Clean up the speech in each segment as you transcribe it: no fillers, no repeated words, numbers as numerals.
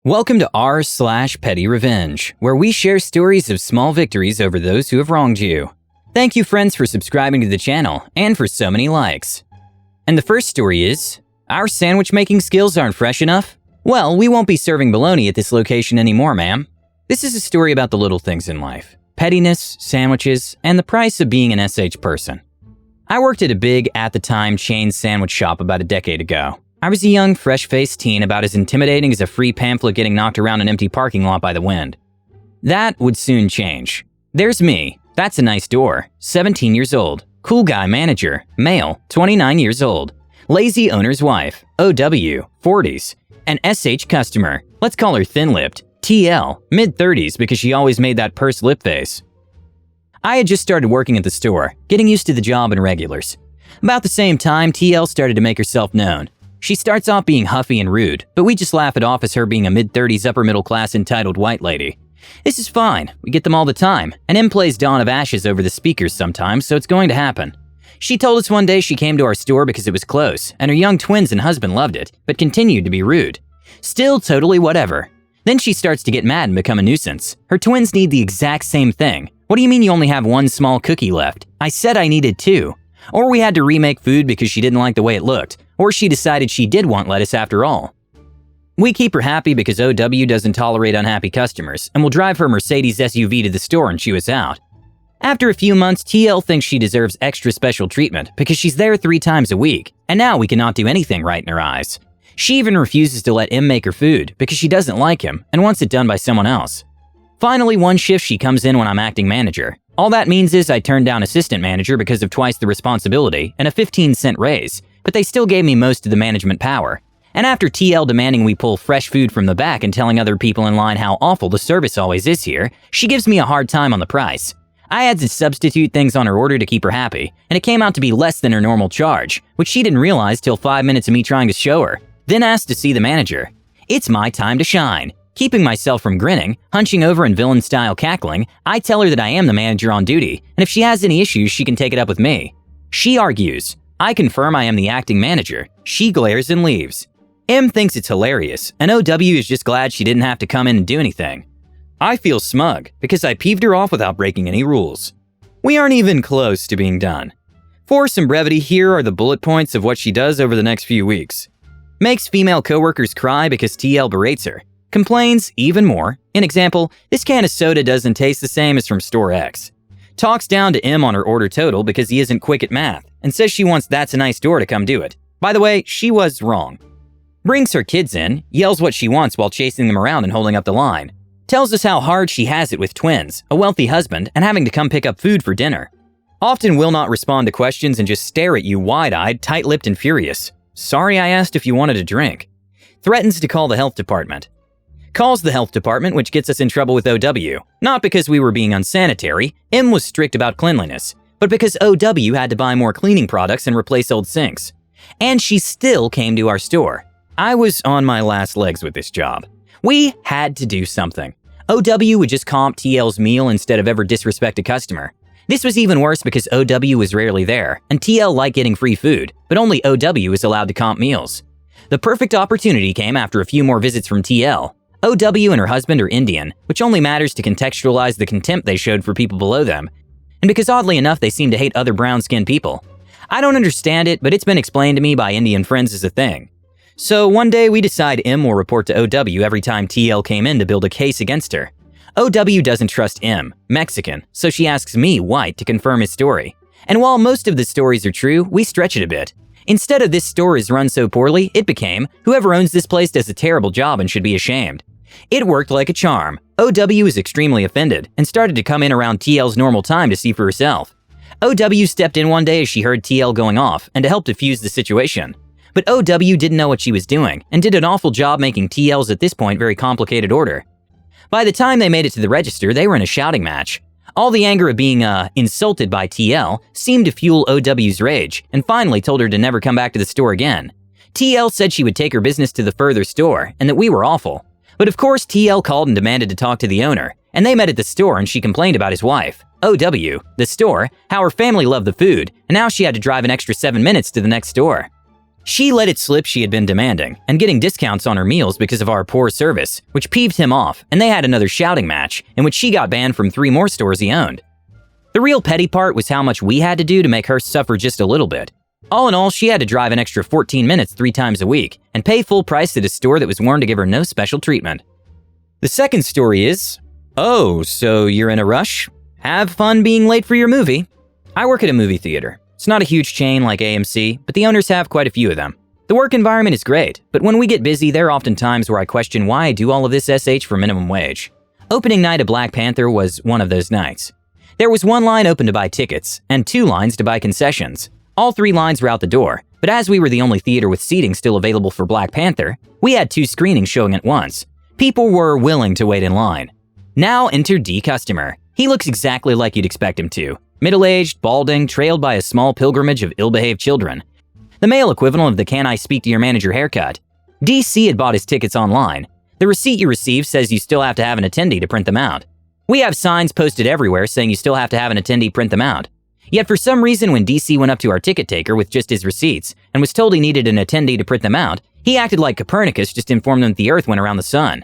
Welcome to r/PettyRevenge, where we share stories of small victories over those who have wronged you. Thank you, friends, for subscribing to the channel and for so many likes. And the first story is, our sandwich making skills aren't fresh enough? Well, we won't be serving bologna at this location anymore, ma'am. This is a story about the little things in life. Pettiness, sandwiches, and the price of being an SH person. I worked at a big, at the time, chain sandwich shop about a decade ago. I was a young, fresh-faced teen about as intimidating as a free pamphlet getting knocked around an empty parking lot by the wind. That would soon change. There's me. That's a nice door. 17 years old. Cool guy manager. Male. 29 years old. Lazy owner's wife. OW. 40s. An SH customer. Let's call her thin-lipped. TL. Mid-30s because she always made that pursed lip face. I had just started working at the store, getting used to the job and regulars. About the same time, TL started to make herself known. She starts off being huffy and rude, but we just laugh it off as her being a mid-30s upper-middle-class entitled white lady. This is fine, we get them all the time, and M plays Dawn of Ashes over the speakers sometimes, so it's going to happen. She told us one day she came to our store because it was close, and her young twins and husband loved it, but continued to be rude. Still totally whatever. Then she starts to get mad and become a nuisance. Her twins need the exact same thing. What do you mean you only have one small cookie left? I said I needed two. Or we had to remake food because she didn't like the way it looked. Or she decided she did want lettuce after all. We keep her happy because OW doesn't tolerate unhappy customers and will drive her Mercedes SUV to the store and chew us out. After a few months, TL thinks she deserves extra special treatment because she's there 3 times a week, and now we cannot do anything right in her eyes. She even refuses to let M make her food because she doesn't like him and wants it done by someone else. Finally, one shift she comes in when I'm acting manager. All that means is I turned down assistant manager because of twice the responsibility and a 15-cent raise, but they still gave me most of the management power. And after TL demanding we pull fresh food from the back and telling other people in line how awful the service always is here, she gives me a hard time on the price. I had to substitute things on her order to keep her happy, and it came out to be less than her normal charge, which she didn't realize till 5 minutes of me trying to show her, then asked to see the manager. It's my time to shine. Keeping myself from grinning, hunching over and villain-style cackling, I tell her that I am the manager on duty, and if she has any issues, she can take it up with me. She argues. I confirm I am the acting manager. She glares and leaves. M thinks it's hilarious, and OW is just glad she didn't have to come in and do anything. I feel smug because I peeved her off without breaking any rules. We aren't even close to being done. For some brevity, here are the bullet points of what she does over the next few weeks. Makes female coworkers cry because TL berates her. Complains even more. An example, this can of soda doesn't taste the same as from store X. Talks down to M on her order total because he isn't quick at math, and says she wants That's a Nice Door to come do it. By the way, she was wrong. Brings her kids in, yells what she wants while chasing them around and holding up the line. Tells us how hard she has it with twins, a wealthy husband, and having to come pick up food for dinner. Often will not respond to questions and just stare at you wide-eyed, tight-lipped, and furious. Sorry I asked if you wanted a drink. Threatens to call the health department. Calls the health department, which gets us in trouble with OW. Not because we were being unsanitary, M was strict about cleanliness, but because OW had to buy more cleaning products and replace old sinks. And she still came to our store. I was on my last legs with this job. We had to do something. OW would just comp TL's meal instead of ever disrespect a customer. This was even worse because OW was rarely there, and TL liked getting free food, but only OW is allowed to comp meals. The perfect opportunity came after a few more visits from TL. OW and her husband are Indian, which only matters to contextualize the contempt they showed for people below them. And because oddly enough, they seem to hate other brown-skinned people. I don't understand it, but it's been explained to me by Indian friends as a thing. So one day we decide M will report to OW every time TL came in to build a case against her. OW doesn't trust M, Mexican, so she asks me, white, to confirm his story. And while most of the stories are true, we stretch it a bit. Instead of this store is run so poorly, it became, whoever owns this place does a terrible job and should be ashamed. It worked like a charm. OW was extremely offended and started to come in around TL's normal time to see for herself. OW stepped in one day as she heard TL going off and to help defuse the situation. But OW didn't know what she was doing and did an awful job making TL's at this point very complicated order. By the time they made it to the register, they were in a shouting match. All the anger of being, insulted by TL seemed to fuel OW's rage and finally told her to never come back to the store again. TL said she would take her business to the further store and that we were awful. But of course, TL called and demanded to talk to the owner, and they met at the store and she complained about his wife, OW, the store, how her family loved the food, and now she had to drive an extra 7 minutes to the next store. She let it slip she had been demanding and getting discounts on her meals because of our poor service, which peeved him off, and they had another shouting match in which she got banned from 3 more stores he owned. The real petty part was how much we had to do to make her suffer just a little bit. All in all, she had to drive an extra 14 minutes 3 times a week and pay full price at a store that was warned to give her no special treatment. The second story is, oh, so you're in a rush? Have fun being late for your movie. I work at a movie theater. It's not a huge chain like AMC, but the owners have quite a few of them. The work environment is great, but when we get busy, there are often times where I question why I do all of this SH for minimum wage. Opening night of Black Panther was one of those nights. There was 1 line open to buy tickets, and 2 lines to buy concessions. All 3 lines were out the door, but as we were the only theater with seating still available for Black Panther, we had 2 screenings showing at once. People were willing to wait in line. Now enter D customer. He looks exactly like you'd expect him to. Middle-aged, balding, trailed by a small pilgrimage of ill-behaved children. The male equivalent of the "can I speak to your manager" haircut. DC had bought his tickets online. The receipt you receive says you still have to have an attendee to print them out. We have signs posted everywhere saying you still have to have an attendee print them out. Yet for some reason when DC went up to our ticket taker with just his receipts and was told he needed an attendee to print them out, he acted like Copernicus just informed them that the Earth went around the sun.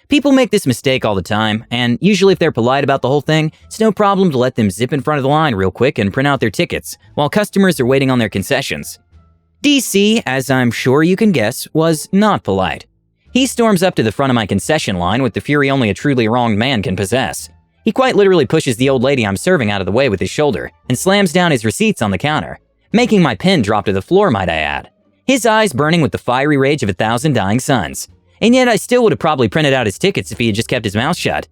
People make this mistake all the time, and usually if they're polite about the whole thing, it's no problem to let them zip in front of the line real quick and print out their tickets, while customers are waiting on their concessions. DC, as I'm sure you can guess, was not polite. He storms up to the front of my concession line with the fury only a truly wronged man can possess. He quite literally pushes the old lady I'm serving out of the way with his shoulder and slams down his receipts on the counter, making my pen drop to the floor, might I add. His eyes burning with the fiery rage of 1,000 dying suns. And yet I still would have probably printed out his tickets if he had just kept his mouth shut.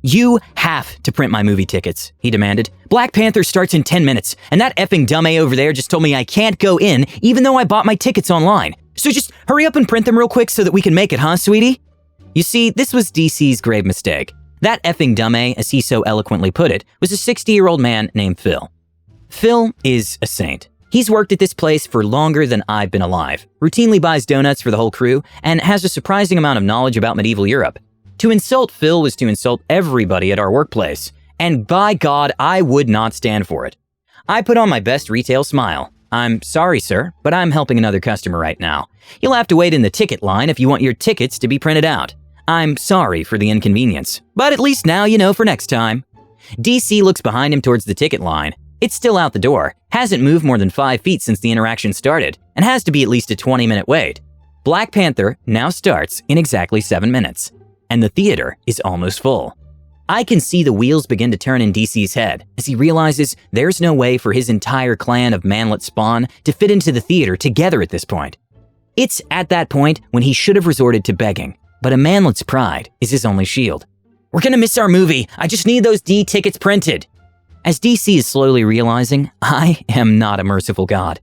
"You have to print my movie tickets," he demanded. "Black Panther starts in 10 minutes, and that effing dumb A over there just told me I can't go in even though I bought my tickets online. So just hurry up and print them real quick so that we can make it, huh, sweetie?" You see, this was DC's grave mistake. That effing dumb A, as he so eloquently put it, was a 60-year-old man named Phil. Phil is a saint. He's worked at this place for longer than I've been alive, routinely buys donuts for the whole crew, and has a surprising amount of knowledge about medieval Europe. To insult Phil was to insult everybody at our workplace, and by God, I would not stand for it. I put on my best retail smile. "I'm sorry, sir, but I'm helping another customer right now. You'll have to wait in the ticket line if you want your tickets to be printed out. I'm sorry for the inconvenience, but at least now you know for next time." DC looks behind him towards the ticket line. It's still out the door, hasn't moved more than 5 feet since the interaction started, and has to be at least a 20-minute wait. Black Panther now starts in exactly 7 minutes, and the theater is almost full. I can see the wheels begin to turn in DC's head as he realizes there's no way for his entire clan of manlet spawn to fit into the theater together at this point. It's at that point when he should have resorted to begging, but a manlet's pride is his only shield. "We're gonna miss our movie. I just need those D tickets printed." As DC is slowly realizing, I am not a merciful God.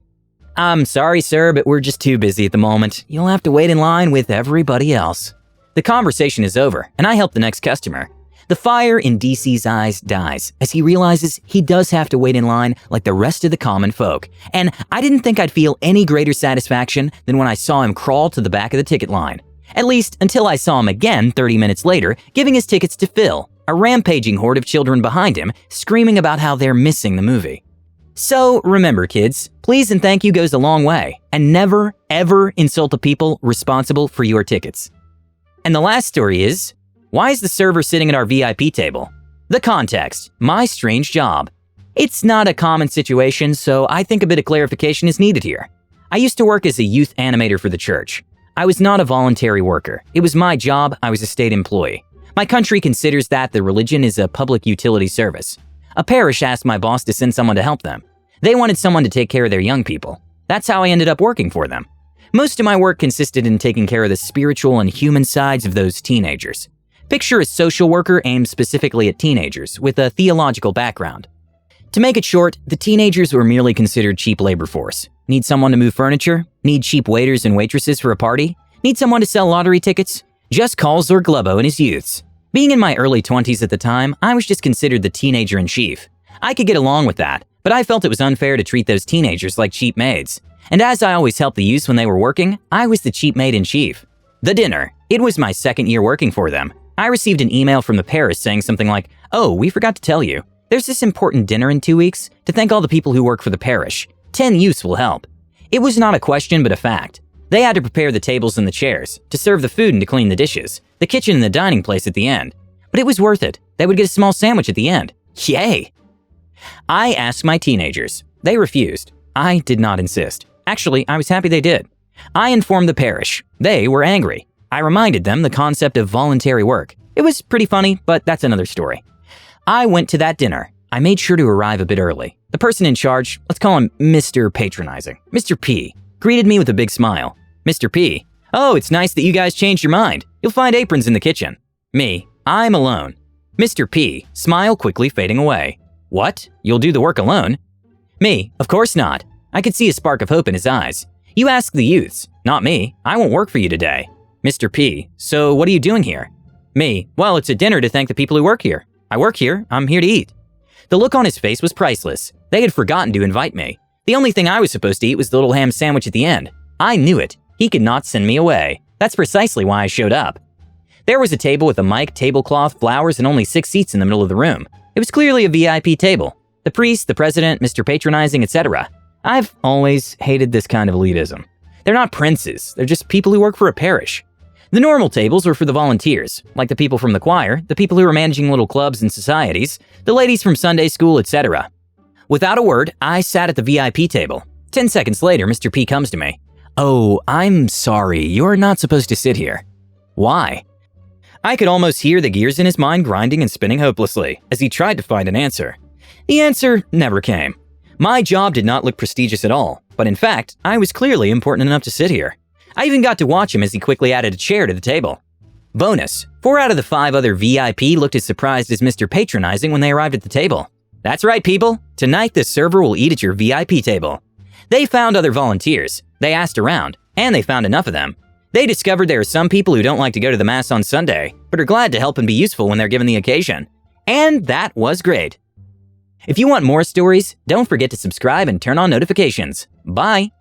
"I'm sorry, sir, but we're just too busy at the moment. You'll have to wait in line with everybody else." The conversation is over, and I help the next customer. The fire in DC's eyes dies as he realizes he does have to wait in line like the rest of the common folk. And I didn't think I'd feel any greater satisfaction than when I saw him crawl to the back of the ticket line. At least until I saw him again 30 minutes later, giving his tickets to Phil, a rampaging horde of children behind him, screaming about how they're missing the movie. So remember, kids, please and thank you goes a long way, and never, ever insult the people responsible for your tickets. And the last story is, why is the server sitting at our VIP table? The context, my strange job. It's not a common situation, so I think a bit of clarification is needed here. I used to work as a youth animator for the church. I was not a voluntary worker. It was my job. I was a state employee. My country considers that the religion is a public utility service. A parish asked my boss to send someone to help them. They wanted someone to take care of their young people. That's how I ended up working for them. Most of my work consisted in taking care of the spiritual and human sides of those teenagers. Picture a social worker aimed specifically at teenagers with a theological background. To make it short, the teenagers were merely considered cheap labor force. Need someone to move furniture? Need cheap waiters and waitresses for a party? Need someone to sell lottery tickets? Just call Zorg Glubbo and his youths. Being in my early 20s at the time, I was just considered the teenager-in-chief. I could get along with that, but I felt it was unfair to treat those teenagers like cheap maids. And as I always helped the youths when they were working, I was the cheap maid-in-chief. The dinner. It was my second year working for them. I received an email from the parish saying something like, "Oh, we forgot to tell you. There's this important dinner in 2 weeks to thank all the people who work for the parish. 10 youths will help." It was not a question but a fact. They had to prepare the tables and the chairs, to serve the food and to clean the dishes, the kitchen and the dining place at the end. But it was worth it. They would get a small sandwich at the end. Yay! I asked my teenagers. They refused. I did not insist. Actually, I was happy they did. I informed the parish. They were angry. I reminded them the concept of voluntary work. It was pretty funny, but that's another story. I went to that dinner. I made sure to arrive a bit early. The person in charge, let's call him Mr. Patronizing, Mr. P, greeted me with a big smile. Mr. P, oh, it's nice that you guys changed your mind. You'll find aprons in the kitchen. Me, I'm alone. Mr. P, smile quickly fading away. What? You'll do the work alone? Me, of course not. I could see a spark of hope in his eyes. You ask the youths, not me. I won't work for you today. Mr. P, so what are you doing here? Me, well, it's a dinner to thank the people who work here. I work here. I'm here to eat. The look on his face was priceless. They had forgotten to invite me. The only thing I was supposed to eat was the little ham sandwich at the end. I knew it. He could not send me away. That's precisely why I showed up. There was a table with a mic, tablecloth, flowers, and only 6 seats in the middle of the room. It was clearly a VIP table. The priest, the president, Mr. Patronizing, etc. I've always hated this kind of elitism. They're not princes. They're just people who work for a parish. The normal tables were for the volunteers, like the people from the choir, the people who were managing little clubs and societies, the ladies from Sunday school, etc. Without a word, I sat at the VIP table. 10 seconds later, Mr. P comes to me. Oh, I'm sorry, you're not supposed to sit here. Why? I could almost hear the gears in his mind grinding and spinning hopelessly as he tried to find an answer. The answer never came. My job did not look prestigious at all, but in fact, I was clearly important enough to sit here. I even got to watch him as he quickly added a chair to the table. Bonus, 4 out of the 5 other VIP looked as surprised as Mr. Patronizing when they arrived at the table. That's right, people. Tonight, the server will eat at your VIP table. They found other volunteers. They asked around, and they found enough of them. They discovered there are some people who don't like to go to the Mass on Sunday, but are glad to help and be useful when they're given the occasion. And that was great. If you want more stories, don't forget to subscribe and turn on notifications. Bye!